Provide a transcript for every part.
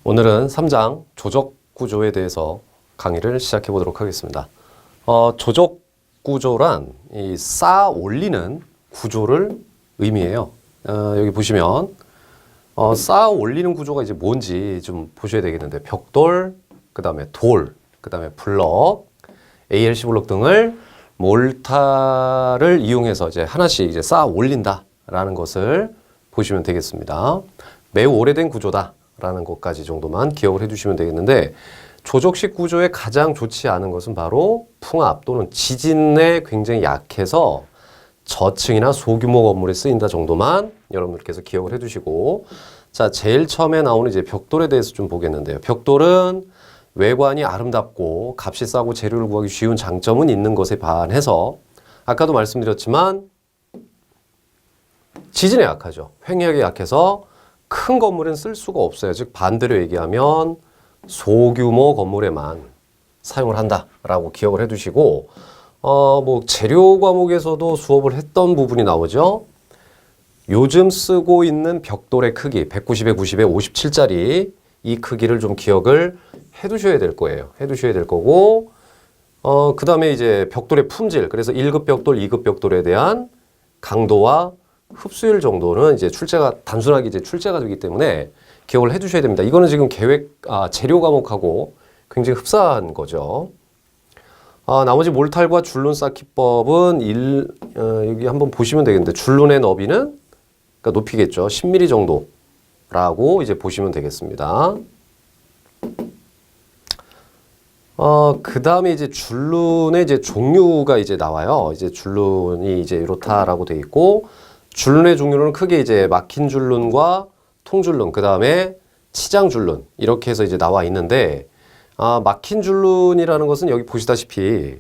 오늘은 3장 조적 구조에 대해서 강의를 시작해 보도록 하겠습니다. 조적 구조란 이 쌓아 올리는 구조를 의미해요. 여기 보시면 쌓아 올리는 구조가 이제 뭔지 좀 보셔야 되겠는데, 벽돌, 그 다음에 돌, 그 다음에 블럭, ALC 블럭 등을 몰타를 이용해서 이제 하나씩 이제 쌓아 올린다라는 것을 보시면 되겠습니다. 매우 오래된 구조다라는 것까지 정도만 기억을 해주시면 되겠는데, 조적식 구조에 가장 좋지 않은 것은 바로 풍압 또는 지진에 굉장히 약해서 저층이나 소규모 건물에 쓰인다 정도만 여러분들께서 기억을 해두시고, 자, 제일 처음에 나오는 이제 벽돌에 대해서 좀 보겠는데요. 벽돌은 외관이 아름답고 값이 싸고 재료를 구하기 쉬운 장점은 있는 것에 반해서 아까도 말씀드렸지만 지진에 약하죠. 횡격에 약해서 큰 건물엔 쓸 수가 없어요. 즉 반대로 얘기하면 소규모 건물에만 사용을 한다라고 기억을 해두시고, 뭐 재료 과목에서도 수업을 했던 부분이 나오죠. 요즘 쓰고 있는 벽돌의 크기 190에 90에 57짜리 이 크기를 좀 기억을 해두셔야 될 거예요. 해두셔야 될 거고, 그 다음에 이제 벽돌의 품질, 그래서 1급 벽돌, 2급 벽돌에 대한 강도와 흡수율 정도는 이제 단순하게 이제 출제가 되기 때문에 기억을 해두셔야 됩니다. 이거는 지금 재료 과목하고 굉장히 흡사한 거죠. 나머지 몰탈과 줄눈 쌓기법은 여기 한번 보시면 되겠는데, 줄눈의 너비는 그러니까 높이겠죠. 10mm 정도라고 이제 보시면 되겠습니다. 그 다음에 이제 줄눈의 이제 종류가 이제 나와요. 이제 줄눈이 이제 이렇다라고 돼 있고, 줄눈의 종류는 크게 이제 막힌 줄눈과 통줄눈, 그 다음에 치장 줄눈 이렇게 해서 이제 나와 있는데, 막힌 줄눈이라는 것은 여기 보시다시피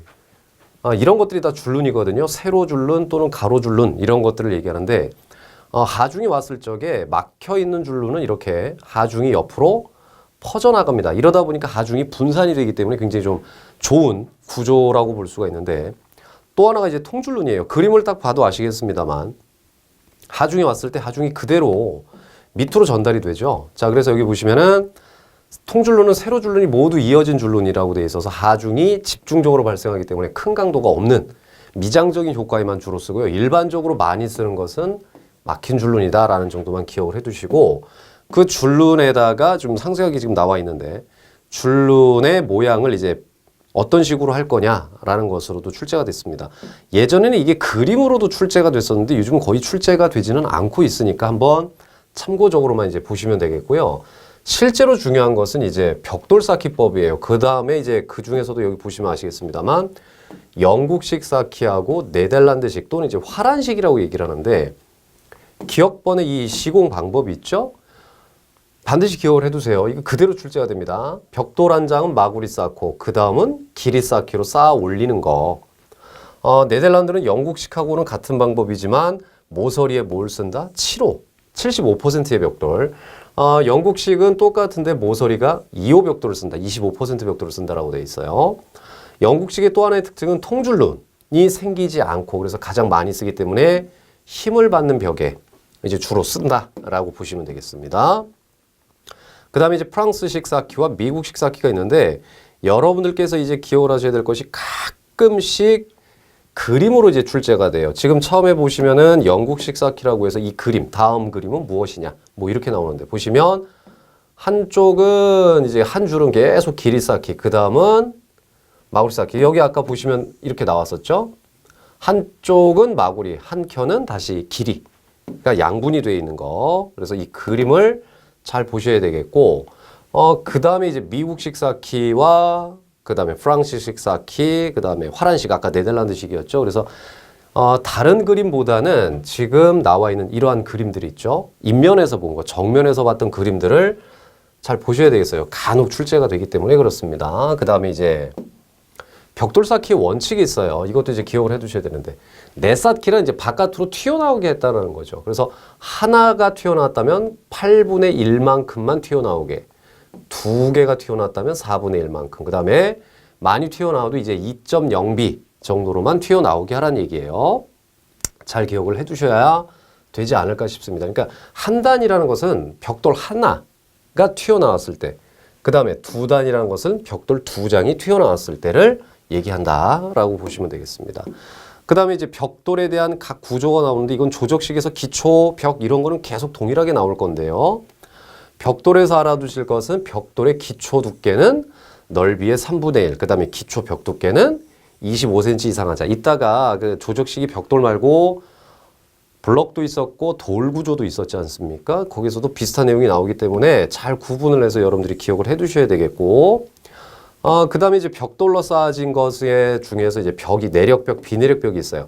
이런 것들이 다 줄눈이거든요. 세로 줄눈 또는 가로 줄눈 이런 것들을 얘기하는데, 하중이 왔을 적에 막혀 있는 줄눈은 이렇게 하중이 옆으로 퍼져나갑니다. 이러다 보니까 하중이 분산이 되기 때문에 굉장히 좀 좋은 구조라고 볼 수가 있는데, 또 하나가 이제 통줄눈이에요. 그림을 딱 봐도 아시겠습니다만 하중이 왔을 때 하중이 그대로 밑으로 전달이 되죠. 자, 그래서 여기 보시면은 통줄눈은 세로 줄눈이 모두 이어진 줄눈이라고 되어 있어서 하중이 집중적으로 발생하기 때문에 큰 강도가 없는 미장적인 효과에만 주로 쓰고요. 일반적으로 많이 쓰는 것은 막힌 줄눈이다라는 정도만 기억을 해두시고, 그 줄눈에다가 좀 상세하게 지금 나와 있는데, 줄눈의 모양을 이제 어떤 식으로 할 거냐라는 것으로도 출제가 됐습니다. 예전에는 이게 그림으로도 출제가 됐었는데 요즘은 거의 출제가 되지는 않고 있으니까 한번 참고적으로만 이제 보시면 되겠고요. 실제로 중요한 것은 이제 벽돌 쌓기법이에요. 그 다음에 이제 그 중에서도 여기 보시면 아시겠습니다만 영국식 쌓기하고 네덜란드식 또는 이제 화란식이라고 얘기를 하는데, 기억번의 이 시공 방법이 있죠? 반드시 기억을 해두세요. 이거 그대로 출제가 됩니다. 벽돌 한 장은 마구리 쌓고, 그 다음은 길이 쌓기로 쌓아 올리는 거. 네덜란드는 영국식하고는 같은 방법이지만 모서리에 뭘 쓴다? 7호, 75%의 벽돌. 영국식은 똑같은데 모서리가 2호 벽돌을 쓴다. 25% 벽돌을 쓴다라고 되어 있어요. 영국식의 또 하나의 특징은 통줄눈이 생기지 않고, 그래서 가장 많이 쓰기 때문에 힘을 받는 벽에 이제 주로 쓴다라고 보시면 되겠습니다. 그 다음에 이제 프랑스식 쌓기와 미국식 쌓기가 있는데, 여러분들께서 이제 기억을 하셔야 될 것이 가끔씩 그림으로 이제 출제가 돼요. 지금 처음에 보시면은 영국식 쌓기라고 해서 이 그림, 다음 그림은 무엇이냐, 뭐 이렇게 나오는데, 보시면 한쪽은 이제 한 줄은 계속 길이 쌓기, 그 다음은 마구리 쌓기. 여기 아까 보시면 이렇게 나왔었죠. 한쪽은 마구리, 한 켠은 다시 길이. 그러니까 양분이 되어 있는 거. 그래서 이 그림을 잘 보셔야 되겠고, 그 다음에 이제 미국식 쌓기와 그 다음에 프랑스식 쌓기, 그 다음에 화란식, 아까 네덜란드식이었죠. 그래서 다른 그림보다는 지금 나와 있는 이러한 그림들이 있죠. 인면에서 본 거, 정면에서 봤던 그림들을 잘 보셔야 되겠어요. 간혹 출제가 되기 때문에 그렇습니다. 그 다음에 이제 벽돌 쌓기의 원칙이 있어요. 이것도 이제 기억을 해두셔야 되는데, 내쌓기는 이제 바깥으로 튀어나오게 했다는 거죠. 그래서 하나가 튀어나왔다면 8분의 1만큼만 튀어나오게, 두 개가 튀어나왔다면 4분의 1만큼, 그 다음에 많이 튀어나와도 이제 2.0b 정도로만 튀어나오게 하라는 얘기예요. 잘 기억을 해두셔야 되지 않을까 싶습니다. 그러니까 한 단이라는 것은 벽돌 하나, 단위가 튀어나왔을 때, 그 다음에 두 단이라는 것은 벽돌 두 장이 튀어나왔을 때를 얘기한다라고 보시면 되겠습니다. 그 다음에 이제 벽돌에 대한 각 구조가 나오는데 이건 조적식에서 기초, 벽 이런 거는 계속 동일하게 나올 건데요. 벽돌에서 알아두실 것은 벽돌의 기초 두께는 넓이의 3분의 1, 그 다음에 기초 벽 두께는 25cm 이상 하자. 이따가 그 조적식이 벽돌 말고 블럭도 있었고 돌 구조도 있었지 않습니까? 거기서도 비슷한 내용이 나오기 때문에 잘 구분을 해서 여러분들이 기억을 해 두셔야 되겠고, 그 다음에 이제 벽돌로 쌓아진 것에 중에서 이제 벽이 내력벽, 비내력벽이 있어요.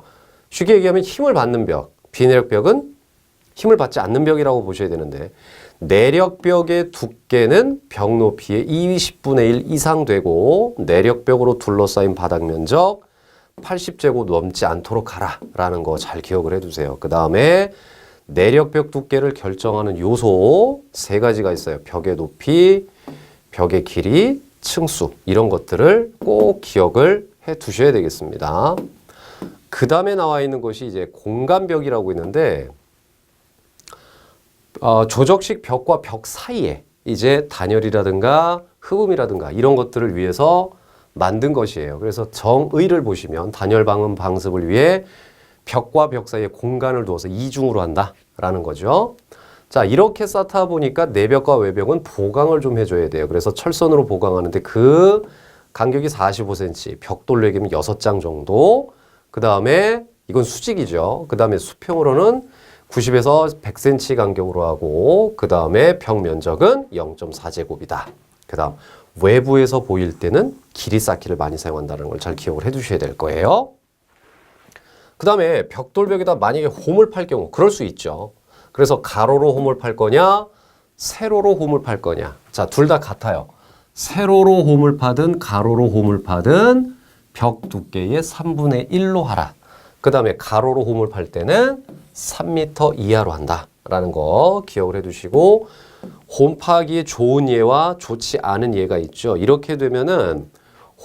쉽게 얘기하면 힘을 받는 벽, 비내력벽은 힘을 받지 않는 벽이라고 보셔야 되는데, 내력벽의 두께는 벽 높이의 20분의 1 이상 되고 내력벽으로 둘러싸인 바닥 면적 80제곱 넘지 않도록 하라 라는 거 잘 기억을 해두세요. 그 다음에 내력벽 두께를 결정하는 요소 세 가지가 있어요. 벽의 높이, 벽의 길이, 층수 이런 것들을 꼭 기억을 해 두셔야 되겠습니다. 그 다음에 나와 있는 것이 이제 공간벽이라고 있는데, 조적식 벽과 벽 사이에 이제 단열이라든가 흡음이라든가 이런 것들을 위해서 만든 것이에요. 그래서 정의를 보시면 단열 방음 방습을 위해 벽과 벽 사이에 공간을 두어서 이중으로 한다라는 거죠. 자, 이렇게 쌓다 보니까 내벽과 외벽은 보강을 좀 해줘야 돼요. 그래서 철선으로 보강하는데 그 간격이 45cm, 벽돌로 얘기하면 6장 정도. 그 다음에 이건 수직이죠. 그 다음에 수평으로는 90에서 100cm 간격으로 하고, 그 다음에 벽 면적은 0.4제곱이다. 그 다음 외부에서 보일 때는 길이 쌓기를 많이 사용한다는 걸 잘 기억을 해 두셔야 될 거예요. 그 다음에 벽돌벽에다 만약에 홈을 팔 경우 그럴 수 있죠. 그래서 가로로 홈을 팔 거냐, 세로로 홈을 팔 거냐. 자, 둘 다 같아요. 세로로 홈을 파든 가로로 홈을 파든 벽 두께의 3분의 1로 하라. 그 다음에 가로로 홈을 팔 때는 3m 이하로 한다라는 거 기억을 해두시고, 홈 파기에 좋은 예와 좋지 않은 예가 있죠. 이렇게 되면은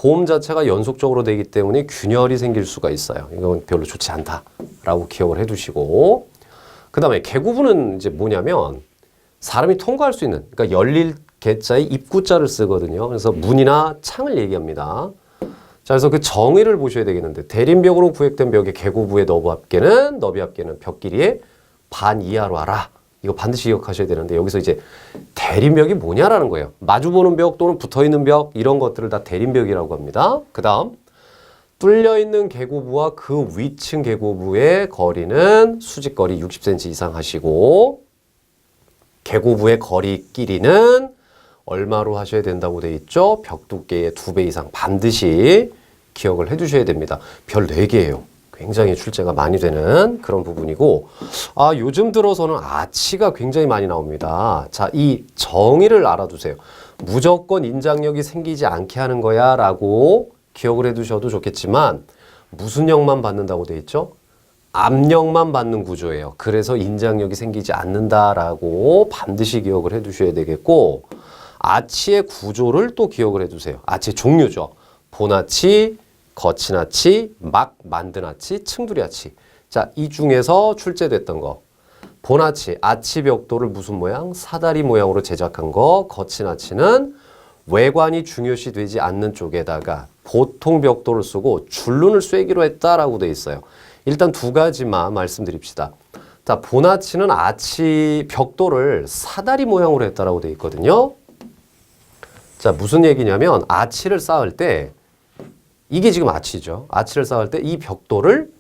홈 자체가 연속적으로 되기 때문에 균열이 생길 수가 있어요. 이건 별로 좋지 않다라고 기억을 해두시고, 그 다음에 개구부는 이제 뭐냐면 사람이 통과할 수 있는, 그러니까 열릴 개자의 입구자를 쓰거든요. 그래서 문이나 창을 얘기합니다. 자, 그래서 그 정의를 보셔야 되겠는데, 대림벽으로 구획된 벽의 개구부의 너비 합계는 벽 길이의 반 이하로 하라. 이거 반드시 기억하셔야 되는데, 여기서 이제 대림벽이 뭐냐라는 거예요. 마주보는 벽 또는 붙어있는 벽 이런 것들을 다 대림벽이라고 합니다. 그 다음 뚫려있는 계고부와 그 위층 계고부의 거리는 수직거리 60cm 이상 하시고, 계고부의 거리 길이는 얼마로 하셔야 된다고 돼 있죠? 벽 두께의 2배 이상 반드시 기억을 해 두셔야 됩니다. 별 4개예요. 굉장히 출제가 많이 되는 그런 부분이고, 요즘 들어서는 아치가 굉장히 많이 나옵니다. 자, 이 정의를 알아두세요. 무조건 인장력이 생기지 않게 하는 거야 라고 기억을 해 두셔도 좋겠지만, 무슨 역만 받는다고 돼 있죠? 압력만 받는 구조예요. 그래서 인장력이 생기지 않는다라고 반드시 기억을 해 두셔야 되겠고, 아치의 구조를 또 기억을 해 두세요. 아치의 종류죠. 본아치, 거친 아치, 막 만든 아치, 층두리 아치. 자, 이 중에서 출제됐던 거. 본아치, 아치 벽돌을 무슨 모양? 사다리 모양으로 제작한 거. 거친 아치는 외관이 중요시 되지 않는 쪽에다가 보통 벽돌을 쓰고 줄눈을 쐐기로 했다라고 돼 있어요. 일단 2가지만 말씀드립시다. 자, 본아치는 아치 벽돌을 사다리 모양으로 했다라고 돼 있거든요. 자, 무슨 얘기냐면 아치를 쌓을 때, 이게 지금 아치죠. 아치를 쌓을 때 이 벽돌을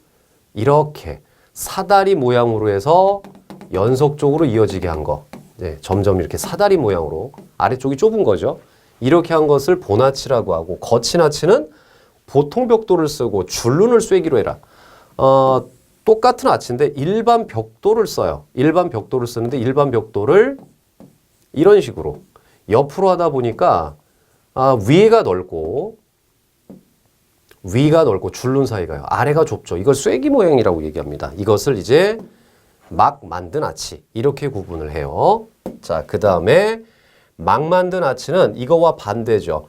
이렇게 사다리 모양으로 해서 연속적으로 이어지게 한 거. 네, 점점 이렇게 사다리 모양으로, 아래쪽이 좁은 거죠. 이렇게 한 것을 본아치라고 하고, 거친 아치는 보통 벽돌을 쓰고 줄눈을 쐐기로 해라. 똑같은 아치인데 일반 벽돌을 써요. 일반 벽돌을 쓰는데 일반 벽돌을 이런 식으로 옆으로 하다 보니까 위가 넓고 줄눈 사이가요. 아래가 좁죠. 이걸 쐐기 모양이라고 얘기합니다. 이것을 이제 막 만든 아치 이렇게 구분을 해요. 자, 그 다음에 막 만든 아치는 이거와 반대죠.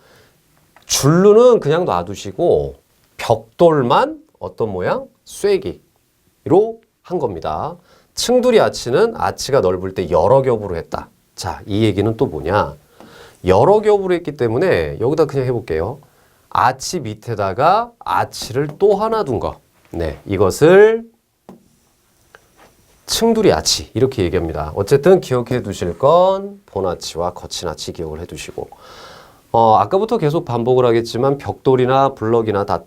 줄눈은 그냥 놔두시고 벽돌만 어떤 모양? 쐐기로 한 겁니다. 층두리 아치는 아치가 넓을 때 여러 겹으로 했다. 자, 이 얘기는 또 뭐냐? 여러 겹으로 했기 때문에 여기다 그냥 해볼게요. 아치 밑에다가 아치를 또 하나 둔 거. 네, 이것을 층두리 아치 이렇게 얘기합니다. 어쨌든 기억해 두실 건 본아치와 거친 아치 기억을 해 두시고 아까부터 계속 반복을 하겠지만 벽돌이나 블럭이나 다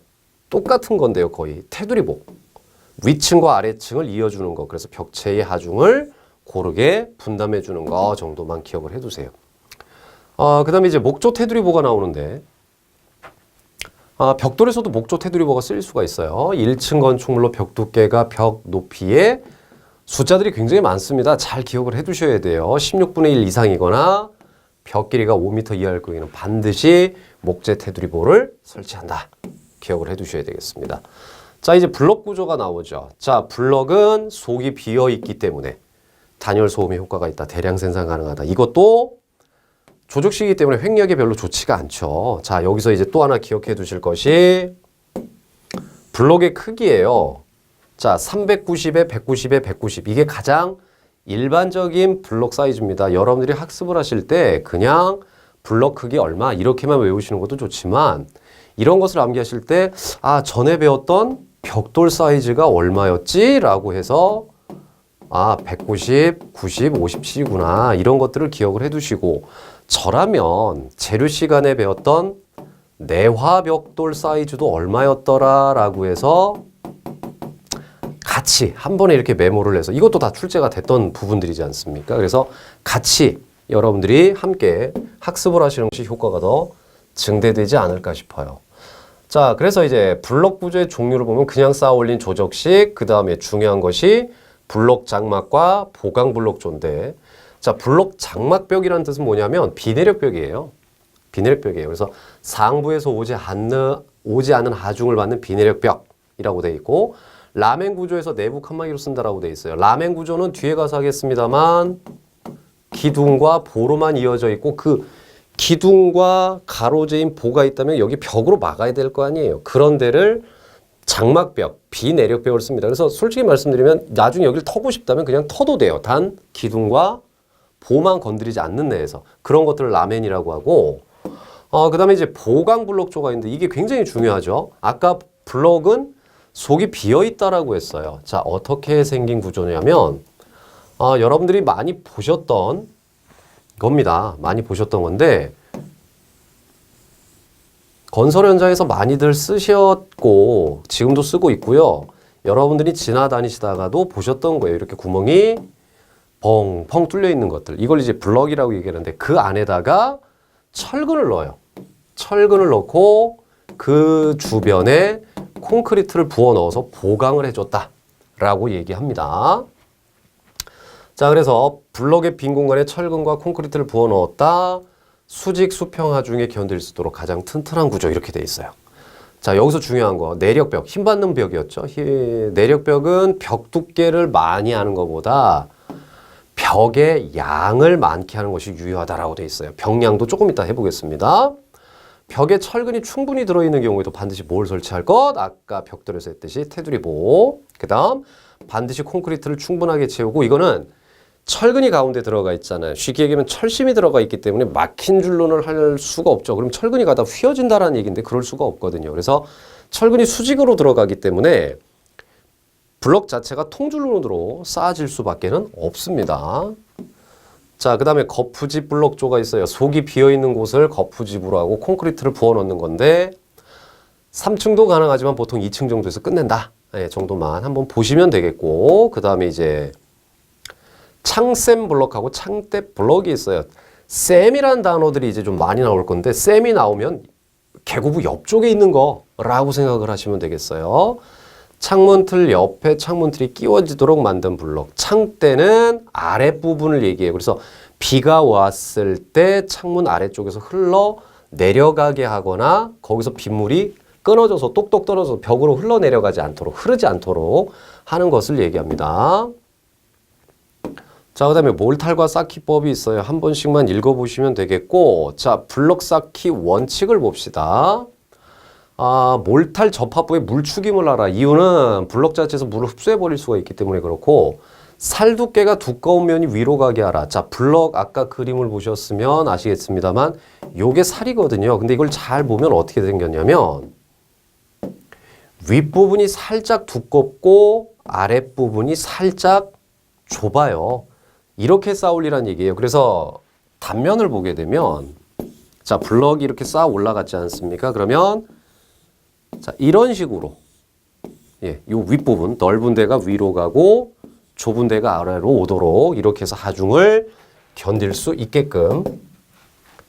똑같은 건데요. 거의 테두리복. 위층과 아래층을 이어주는 거. 그래서 벽체의 하중을 고르게 분담해 주는 거 정도만 기억을 해 두세요. 그 다음에 이제 목조 테두리보가 나오는데 벽돌에서도 목조 테두리보가 쓰일 수가 있어요. 1층 건축물로 벽 두께가 벽 높이에 숫자들이 굉장히 많습니다. 잘 기억을 해 두셔야 돼요. 16분의 1 이상이거나 벽 길이가 5m 이하일 경우에는 반드시 목재 테두리보를 설치한다. 기억을 해 두셔야 되겠습니다. 자, 이제 블럭 구조가 나오죠. 자, 블럭은 속이 비어 있기 때문에 단열 소음의 효과가 있다. 대량 생산 가능하다. 이것도 조적식이기 때문에 횡력이 별로 좋지가 않죠. 자, 여기서 이제 또 하나 기억해 두실 것이 블럭의 크기예요. 자, 390에 190에 190. 이게 가장 일반적인 블럭 사이즈입니다. 여러분들이 학습을 하실 때 그냥 블럭 크기 얼마 이렇게만 외우시는 것도 좋지만 이런 것을 암기하실 때 전에 배웠던 벽돌 사이즈가 얼마였지? 라고 해서 190, 90, 57이구나. 이런 것들을 기억을 해 두시고 저라면 재료 시간에 배웠던 내화벽돌 사이즈도 얼마였더라 라고 해서 같이 한 번에 이렇게 메모를 해서 이것도 다 출제가 됐던 부분들이지 않습니까? 그래서 같이 여러분들이 함께 학습을 하시는 것이 효과가 더 증대되지 않을까 싶어요. 자, 그래서 이제 블럭 구조의 종류를 보면 그냥 쌓아 올린 조적식, 그 다음에 중요한 것이 블럭 장막과 보강 블럭조인데, 자, 블럭 장막벽이라는 뜻은 뭐냐면 비내력벽이에요. 비내력벽이에요. 그래서 상부에서 오지 않은 하중을 받는 비내력벽이라고 되어 있고, 라멘 구조에서 내부 칸막이로 쓴다라고 되어 있어요. 라멘 구조는 뒤에 가서 하겠습니다만 기둥과 보로만 이어져 있고 그 기둥과 가로재인 보가 있다면 여기 벽으로 막아야 될 거 아니에요. 그런 데를 장막벽, 비내력벽을 씁니다. 그래서 솔직히 말씀드리면 나중에 여기를 터고 싶다면 그냥 터도 돼요. 단 기둥과 보만 건드리지 않는 내에서. 그런 것들을 라멘이라고 하고 그 다음에 이제 보강 블럭조가 있는데 이게 굉장히 중요하죠. 아까 블럭은 속이 비어있다라고 했어요. 자, 어떻게 생긴 구조냐면 여러분들이 많이 보셨던 겁니다. 많이 보셨던 건데 건설 현장에서 많이들 쓰셨고 지금도 쓰고 있고요. 여러분들이 지나다니시다가도 보셨던 거예요. 이렇게 구멍이 펑펑 뚫려 있는 것들. 이걸 이제 블럭이라고 얘기하는데 그 안에다가 철근을 넣어요. 철근을 넣고 그 주변에 콘크리트를 부어 넣어서 보강을 해줬다라고 얘기합니다. 자, 그래서 블럭의 빈 공간에 철근과 콘크리트를 부어 넣었다. 수직 수평 하중에 견딜 수 있도록 가장 튼튼한 구조 이렇게 돼 있어요. 자, 여기서 중요한 거 내력벽, 힘받는 벽이었죠. 내력벽은 벽 두께를 많이 하는 것보다 벽의 양을 많게 하는 것이 유효하다라고 돼 있어요. 벽량도 조금 이따 해보겠습니다. 벽에 철근이 충분히 들어있는 경우에도 반드시 뭘 설치할 것? 아까 벽돌에서 했듯이 테두리보. 그 다음 반드시 콘크리트를 충분하게 채우고 이거는 철근이 가운데 들어가 있잖아요. 쉽게 얘기하면 철심이 들어가 있기 때문에 막힌 줄론을 할 수가 없죠. 그럼 철근이 가다 휘어진다라는 얘기인데 그럴 수가 없거든요. 그래서 철근이 수직으로 들어가기 때문에 블럭 자체가 통줄론으로 쌓아질 수밖에는 없습니다. 자, 그 다음에 거푸집 블럭조가 있어요. 속이 비어있는 곳을 거푸집으로 하고 콘크리트를 부어 넣는 건데 3층도 가능하지만 보통 2층 정도에서 끝낸다. 네, 정도만 한번 보시면 되겠고 그 다음에 이제 창샘 블럭하고 창대 블럭이 있어요. 셈이라는 단어들이 이제 좀 많이 나올 건데 셈이 나오면 계고부 옆쪽에 있는 거라고 생각을 하시면 되겠어요. 창문틀 옆에 창문틀이 끼워지도록 만든 블럭. 창대는 아랫부분을 얘기해요. 그래서 비가 왔을 때 창문 아래쪽에서 흘러 내려가게 하거나 거기서 빗물이 끊어져서 똑똑 떨어져서 벽으로 흘러내려가지 않도록 흐르지 않도록 하는 것을 얘기합니다. 자, 그 다음에 몰탈과 쌓기법이 있어요. 한 번씩만 읽어보시면 되겠고 자, 블럭 쌓기 원칙을 봅시다. 몰탈 접합부에 물 축임을 하라. 이유는 블럭 자체에서 물을 흡수해버릴 수가 있기 때문에 그렇고 살 두께가 두꺼운 면이 위로 가게 하라. 자, 블럭 아까 그림을 보셨으면 아시겠습니다만 요게 살이거든요. 근데 이걸 잘 보면 어떻게 생겼냐면 윗부분이 살짝 두껍고 아랫부분이 살짝 좁아요. 이렇게 쌓으리란 얘기예요. 그래서 단면을 보게 되면 자, 블럭이 이렇게 쌓아 올라갔지 않습니까? 그러면 자, 이런 식으로 예, 요 윗부분 넓은 데가 위로 가고 좁은 데가 아래로 오도록 이렇게 해서 하중을 견딜 수 있게끔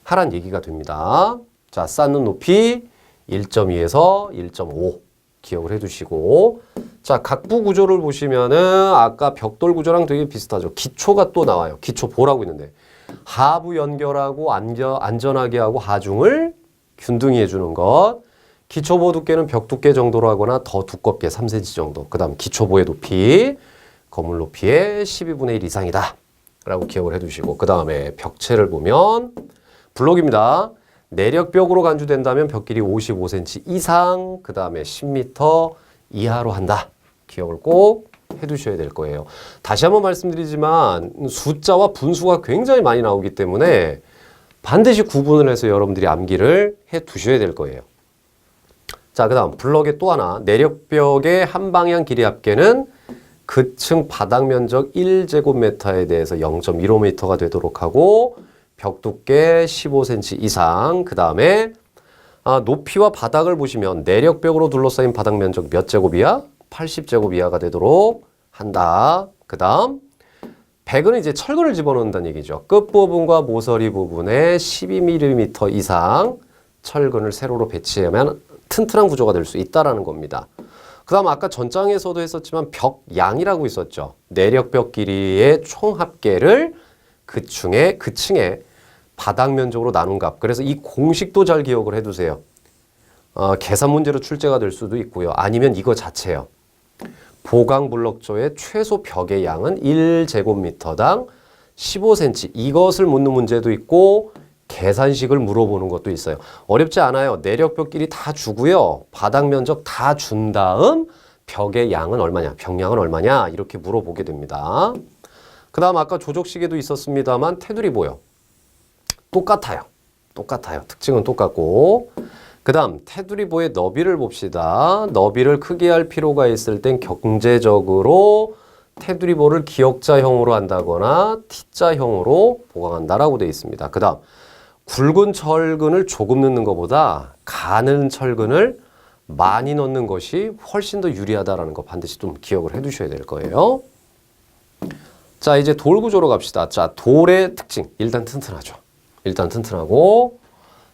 하란 얘기가 됩니다. 자, 쌓는 높이 1.2에서 1.5 기억을 해두시고 자, 각부 구조를 보시면은 아까 벽돌 구조랑 되게 비슷하죠. 기초가 또 나와요. 기초 보라고 있는데 하부 연결하고 안전하게 하고 하중을 균등히 해주는 것. 기초보 두께는 벽 두께 정도로 하거나 더 두껍게 3cm 정도. 그 다음 기초보의 높이 건물 높이의 12분의 1 이상이다 라고 기억을 해두시고 그 다음에 벽체를 보면 블록입니다. 내력벽으로 간주된다면 벽길이 55cm 이상 그 다음에 10m 이하로 한다. 기억을 꼭 해두셔야 될 거예요. 다시 한번 말씀드리지만 숫자와 분수가 굉장히 많이 나오기 때문에 반드시 구분을 해서 여러분들이 암기를 해 두셔야 될 거예요. 자, 그 다음 블럭의 또 하나 내력벽의 한 방향 길이 합계는 그 층 바닥 면적 1제곱미터에 대해서 0.15m가 되도록 하고 벽 두께 15cm 이상 그 다음에 높이와 바닥을 보시면 내력벽으로 둘러싸인 바닥 면적 몇 제곱 이하? 80제곱 이하가 되도록 한다. 그 다음 백은 이제 철근을 집어넣는다는 얘기죠. 끝부분과 모서리 부분에 12mm 이상 철근을 세로로 배치하면 튼튼한 구조가 될 수 있다는 겁니다. 그 다음 아까 전장에서도 했었지만 벽양이라고 있었죠. 내력벽 길이의 총 합계를 그 층의 바닥 면적으로 나눈 값. 그래서 이 공식도 잘 기억을 해두세요. 계산 문제로 출제가 될 수도 있고요. 아니면 이거 자체요. 보강 블럭조의 최소 벽의 양은 1제곱미터당 15cm. 이것을 묻는 문제도 있고 계산식을 물어보는 것도 있어요. 어렵지 않아요. 내력벽 길이 다 주고요. 바닥 면적 다 준 다음 벽의 양은 얼마냐, 벽량은 얼마냐 이렇게 물어보게 됩니다. 그 다음 아까 조적시계도 있었습니다만 테두리 보여. 똑같아요. 특징은 똑같고 그 다음 테두리보의 너비를 봅시다. 너비를 크게 할 필요가 있을 땐 경제적으로 테두리보를 기역자형으로 한다거나 T자형으로 보강한다라고 되어 있습니다. 그 다음 굵은 철근을 조금 넣는 것보다 가는 철근을 많이 넣는 것이 훨씬 더 유리하다는 거 반드시 좀 기억을 해두셔야 될 거예요. 자, 이제 돌 구조로 갑시다. 자, 돌의 특징 일단 튼튼하죠. 일단 튼튼하고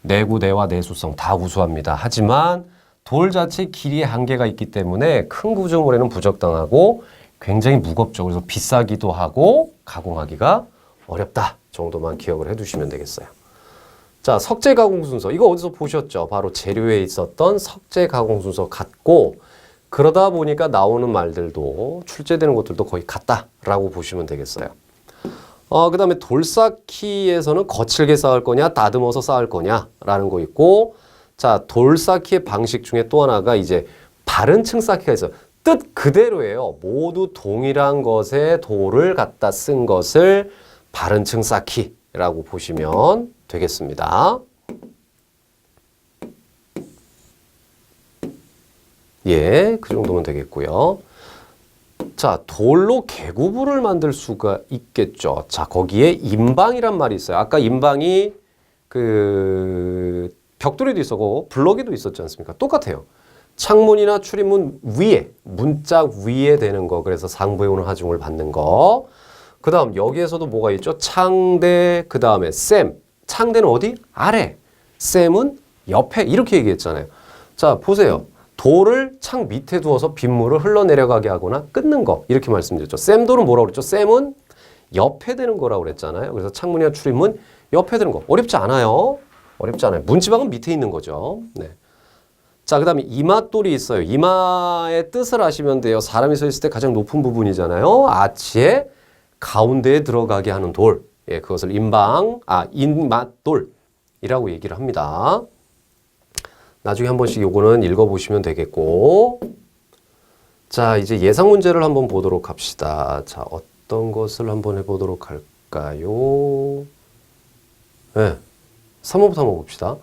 내구, 내와 내수성 다 우수합니다. 하지만 돌 자체 길이의 한계가 있기 때문에 큰 구조물에는 부적당하고 굉장히 무겁죠. 그래서 비싸기도 하고 가공하기가 어렵다 정도만 기억을 해두시면 되겠어요. 자, 석재 가공 순서 이거 어디서 보셨죠? 바로 재료에 있었던 석재 가공 순서 같고 그러다 보니까 나오는 말들도 출제되는 것들도 거의 같다라고 보시면 되겠어요. 그 다음에 돌쌓기에서는 거칠게 쌓을 거냐 다듬어서 쌓을 거냐라는 거 있고 자, 돌쌓기의 방식 중에 또 하나가 이제 바른 층 쌓기가 있어요. 뜻 그대로예요. 모두 동일한 것에 돌을 갖다 쓴 것을 바른 층 쌓기라고 보시면 되겠습니다. 예, 그 정도면 되겠고요. 자, 돌로 계구부를 만들 수가 있겠죠. 자, 거기에 인방이란 말이 있어요. 아까 인방이 그 벽돌에도 있었고 블럭에도 있었지 않습니까? 똑같아요. 창문이나 출입문 위에, 문짝 위에 되는 거. 그래서 상부에 오는 하중을 받는 거. 그 다음 여기에서도 뭐가 있죠? 창대, 그 다음에 쌤. 창대는 어디? 아래. 쌤은 옆에. 이렇게 얘기했잖아요. 자, 보세요. 돌을 창 밑에 두어서 빗물을 흘러내려가게 하거나 끊는 거. 이렇게 말씀드렸죠. 쌤돌은 뭐라고 그랬죠? 쌤은 옆에 되는 거라고 그랬잖아요. 그래서 창문이나 출입문 옆에 되는 거. 어렵지 않아요. 어렵지 않아요. 문지방은 밑에 있는 거죠. 네. 자, 그 다음에 이마돌이 있어요. 이마의 뜻을 아시면 돼요. 사람이 서 있을 때 가장 높은 부분이잖아요. 아치의 가운데에 들어가게 하는 돌. 예, 그것을 인맛돌이라고 얘기를 합니다. 나중에 한 번씩 요거는 읽어보시면 되겠고 자, 이제 예상 문제를 한번 보도록 합시다. 자, 어떤 것을 한번 해보도록 할까요? 네. 3번부터 한번 봅시다.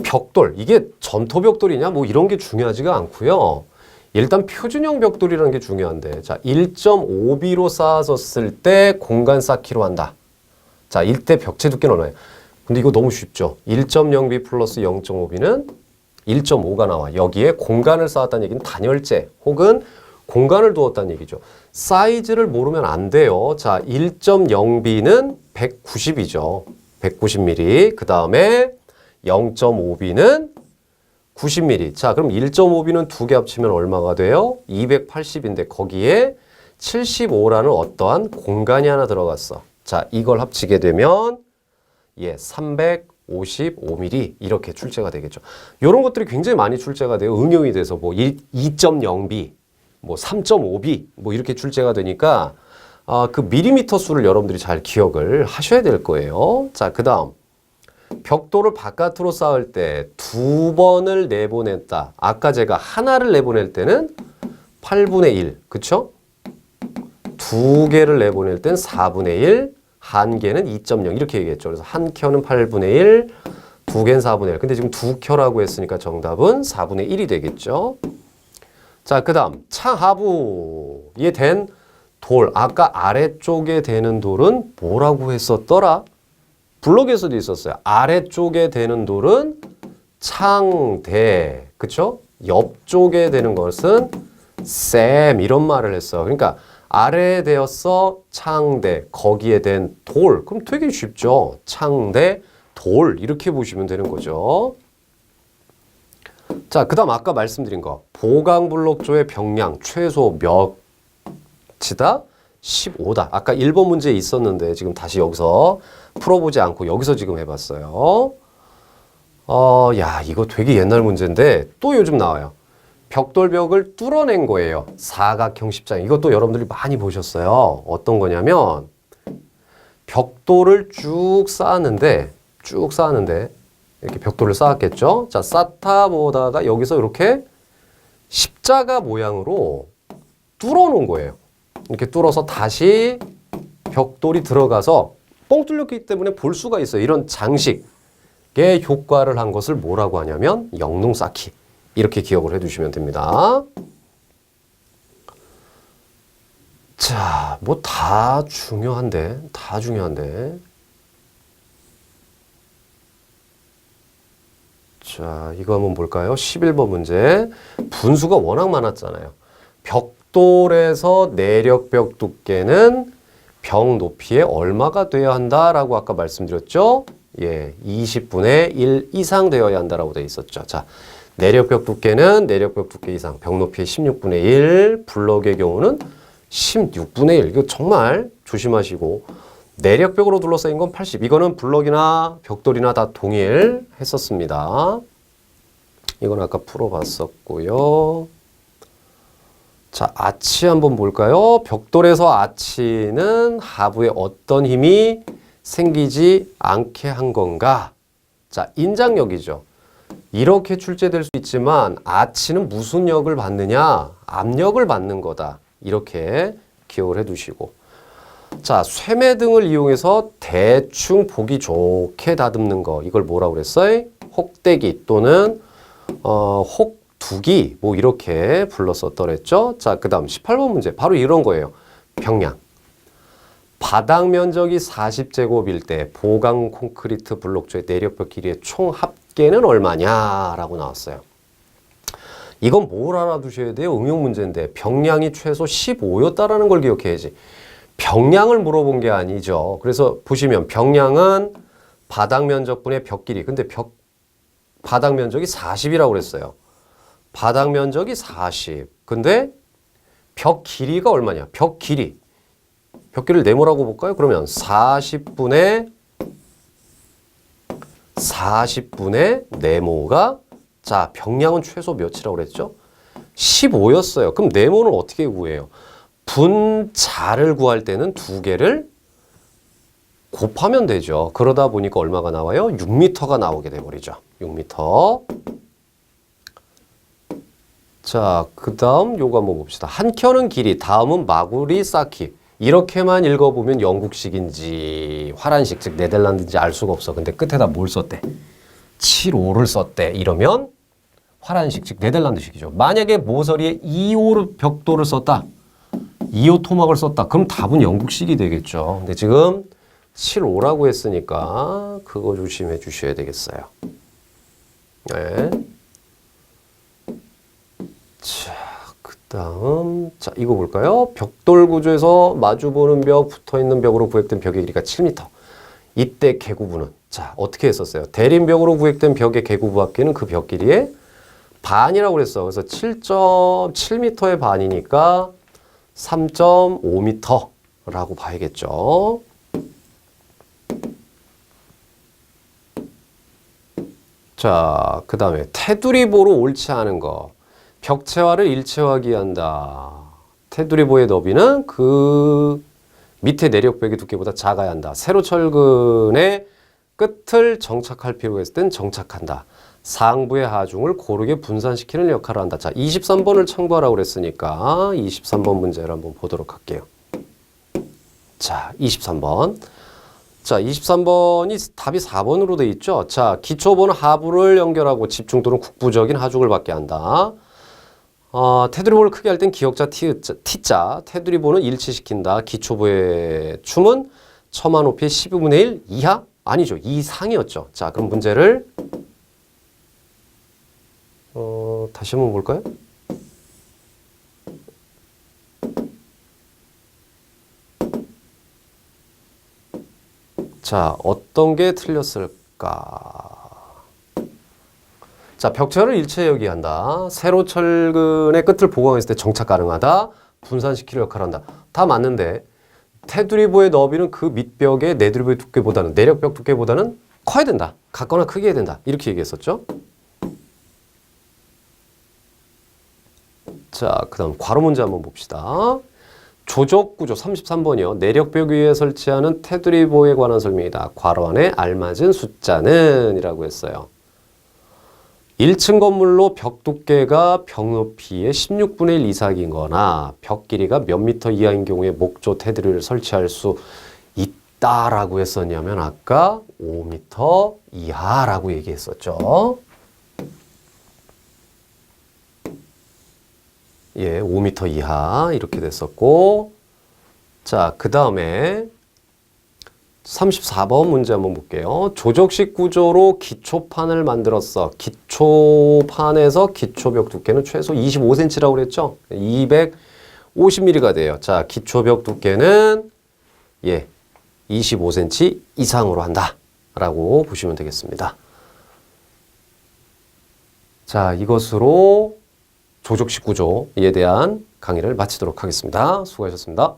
벽돌. 이게 점토벽돌이냐? 뭐 이런 게 중요하지가 않고요. 일단 표준형 벽돌이라는 게 중요한데, 자, 1.5B로 쌓아졌을 때 공간 쌓기로 한다. 자, 이때 벽체 두께는 얼마예요? 근데 이거 너무 쉽죠. 1.0B 플러스 0.5B는 1.5가 나와. 여기에 공간을 쌓았다는 얘기는 단열재 혹은 공간을 두었다는 얘기죠. 사이즈를 모르면 안 돼요. 자, 1.0B는 190이죠. 190mm. 그 다음에 0.5B는 90mm. 자, 그럼 1.5B는 두 개 합치면 얼마가 돼요? 280인데 거기에 75라는 어떠한 공간이 하나 들어갔어. 자, 이걸 합치게 되면 355mm 이렇게 출제가 되겠죠. 이런 것들이 굉장히 많이 출제가 돼요. 응용이 돼서 뭐 2.0B, 뭐 3.5B 뭐 이렇게 출제가 되니까 그 밀리미터 수를 여러분들이 잘 기억을 하셔야 될 거예요. 자, 그 다음 벽돌을 바깥으로 쌓을 때 두 번을 내보냈다. 아까 제가 하나를 내보낼 때는 8분의 1, 그쵸? 두 개를 내보낼 땐 4분의 1, 한 개는 2.0 이렇게 얘기했죠. 그래서 한 켜는 8분의 1, 두 개는 4분의 1. 근데 지금 두 켜라고 했으니까 정답은 4분의 1이 되겠죠. 자, 그 다음 창하부에 된 돌. 아까 아래쪽에 되는 돌은 뭐라고 했었더라? 블록에서도 있었어요. 아래쪽에 되는 돌은 창대, 그쵸? 옆쪽에 되는 것은 쌤 이런 말을 했어. 그러니까 아래에 되었어 창대, 거기에 된 돌. 그럼 되게 쉽죠. 창대, 돌 이렇게 보시면 되는 거죠. 자, 그 다음 아까 말씀드린 거 보강블록조의 병량 최소 몇이다? 15다. 아까 1번 문제에 있었는데 지금 다시 여기서 풀어보지 않고 여기서 지금 해봤어요. 야, 이거 되게 옛날 문제인데 또 요즘 나와요. 벽돌벽을 뚫어낸 거예요. 사각형 십자형. 이것도 여러분들이 많이 보셨어요. 어떤 거냐면 벽돌을 쭉 쌓았는데 이렇게 벽돌을 쌓았겠죠. 자, 쌓다 보다가 여기서 이렇게 십자가 모양으로 뚫어 놓은 거예요. 이렇게 뚫어서 다시 벽돌이 들어가서 뻥 뚫렸기 때문에 볼 수가 있어요. 이런 장식의 효과를 한 것을 뭐라고 하냐면 영농 쌓기. 이렇게 기억을 해두시면 됩니다. 자, 뭐 다 중요한데. 자, 이거 한번 볼까요? 11번 문제. 분수가 워낙 많았잖아요. 벽돌에서 내력벽 두께는 벽 높이에 얼마가 되어야 한다라고 아까 말씀드렸죠? 20분의 1 이상 되어야 한다라고 되어 있었죠. 자, 내력벽 두께는 내력벽 두께 이상, 벽 높이의 16분의 1, 블럭의 경우는 16분의 1. 이거 정말 조심하시고 내력벽으로 둘러싸인 건 80. 이거는 블럭이나 벽돌이나 다 동일했었습니다. 이건 아까 풀어봤었고요. 자, 아치 한번 볼까요? 벽돌에서 아치는 하부에 어떤 힘이 생기지 않게 한 건가? 자, 인장력이죠. 이렇게 출제될 수 있지만 아치는 무슨 역을 받느냐? 압력을 받는 거다. 이렇게 기억을 해두시고. 자, 쇠매등을 이용해서 대충 보기 좋게 다듬는 거. 이걸 뭐라고 그랬어요? 혹대기 또는 혹두기 뭐 이렇게 불렀었더랬죠. 자, 그 다음 18번 문제. 바로 이런 거예요. 평량. 바닥 면적이 40제곱일 때 보강 콘크리트 블록조의 내력벽 길이의 총 합계는 얼마냐라고 나왔어요. 이건 뭘 알아두셔야 돼요? 응용 문제인데 병량이 최소 15였다라는 걸 기억해야지. 병량을 물어본 게 아니죠. 그래서 보시면 병량은 바닥 면적분의 벽 길이. 근데 바닥 면적이 40이라고 그랬어요. 바닥 면적이 40. 근데 벽 길이가 얼마냐? 벽 길이를 네모라고 볼까요? 그러면 40분의 네모가 자, 병량은 최소 몇이라고 그랬죠? 15였어요. 그럼 네모는 어떻게 구해요? 분자를 구할 때는 두 개를 곱하면 되죠. 그러다 보니까 얼마가 나와요? 6m가 나오게 돼버리죠. 6m. 자, 그 다음 요거 한번 봅시다. 한 켜는 길이, 다음은 마구리 쌓기. 이렇게만 읽어보면 영국식인지 화란식, 즉 네덜란드인지 알 수가 없어. 근데 끝에다 뭘 썼대? 7호를 썼대. 이러면 화란식, 즉 네덜란드식이죠. 만약에 모서리에 2호 벽돌을 썼다. 2호 토막을 썼다. 그럼 답은 영국식이 되겠죠. 근데 지금 7호라고 했으니까 그거 조심해 주셔야 되겠어요. 네. 자, 그 다음, 자, 이거 볼까요? 벽돌 구조에서 마주보는 벽, 붙어있는 벽으로 구획된 벽의 길이가 7m. 이때 개구부는, 자, 어떻게 했었어요? 대림벽으로 구획된 벽의 개구부 합계는 그 벽 길이의 반이라고 그랬어. 그래서 7.7m의 반이니까 3.5m라고 봐야겠죠. 자, 그 다음에 테두리보로 옳지 않은 거. 벽체화를 일체화하게 한다. 테두리보의 너비는 그 밑에 내력벽의 두께보다 작아야 한다. 세로철근의 끝을 정착할 필요가 있을 땐 정착한다. 상부의 하중을 고르게 분산시키는 역할을 한다. 자, 23번을 참고하라고 그랬으니까 23번 문제를 한번 보도록 할게요. 자, 23번. 자, 23번이 답이 4번으로 돼 있죠. 자, 기초보는 하부를 연결하고 집중 또는 국부적인 하중을 받게 한다. 테두리보를 크게 할 땐 기역자 T자, 테두리보는 일치시킨다. 기초보의 춤은 처마 높이 12분의 1 이하? 아니죠. 이상이었죠. 자, 그럼 문제를 다시 한번 볼까요? 자, 어떤 게 틀렸을까? 자, 벽체화를 일체에 여기한다. 세로철근의 끝을 보강했을 때 정착 가능하다. 분산시키는 역할을 한다. 다 맞는데 테두리보의 너비는 그 밑벽의 내두리보의 두께보다는 내력벽 두께보다는 커야 된다. 같거나 크게 해야 된다. 이렇게 얘기했었죠. 자, 그 다음 괄호 문제 한번 봅시다. 조적구조 33번이요. 내력벽 위에 설치하는 테두리보에 관한 설명이다. 괄호 안에 알맞은 숫자는 이라고 했어요. 1층 건물로 벽 두께가 벽 높이의 16분의 1 이상인 거나 벽 길이가 몇 미터 이하인 경우에 목조 테두리를 설치할 수 있다라고 했었냐면 아까 5m 이하라고 얘기했었죠. 예, 5m 이하 이렇게 됐었고, 자, 그 다음에 34번 문제 한번 볼게요. 조적식 구조로 기초판을 만들었어. 기초판에서 기초벽 두께는 최소 25cm라고 그랬죠? 250mm가 돼요. 자, 기초벽 두께는 예, 25cm 이상으로 한다 라고 보시면 되겠습니다. 자, 이것으로 조적식 구조에 대한 강의를 마치도록 하겠습니다. 수고하셨습니다.